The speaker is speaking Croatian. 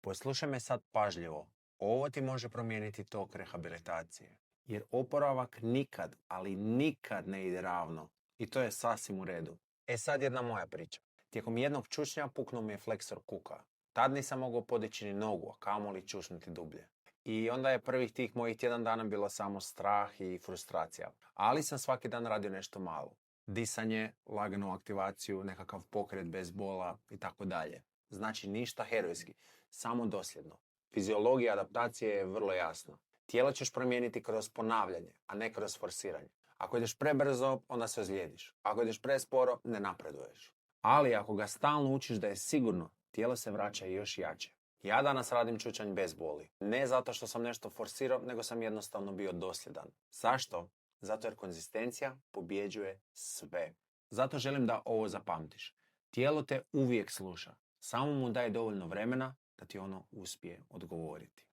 Poslušaj me sad pažljivo. Ovo ti može promijeniti tok rehabilitacije. Jer oporavak nikad, ali nikad ne ide ravno. I to je sasvim u redu. Sad jedna moja priča. Tijekom jednog čučnja puknuo mi je fleksor kuka. Tad nisam mogao podići ni nogu, a kamoli čučnuti dublje. I onda je prvih tih mojih tjedan dana bilo samo strah i frustracija. Ali sam svaki dan radio nešto malo. Disanje, laganu aktivaciju, nekakav pokret bez bola i tako dalje. Znači ništa herojski, samo dosljedno. Fiziologija adaptacije je vrlo jasna. Tijelo ćeš promijeniti kroz ponavljanje, a ne kroz forsiranje. Ako ideš prebrzo, onda se ozlijediš. Ako ideš presporo, ne napreduješ. Ali ako ga stalno učiš da je sigurno, tijelo se vraća još jače. Ja danas radim čučanj bez boli. Ne zato što sam nešto forsirao, nego sam jednostavno bio dosljedan. Zašto? Zato jer konzistencija pobjeđuje sve. Zato želim da ovo zapamtiš. Tijelo te uvijek sluša. Samo mu daj dovoljno vremena da ti ono uspije odgovoriti.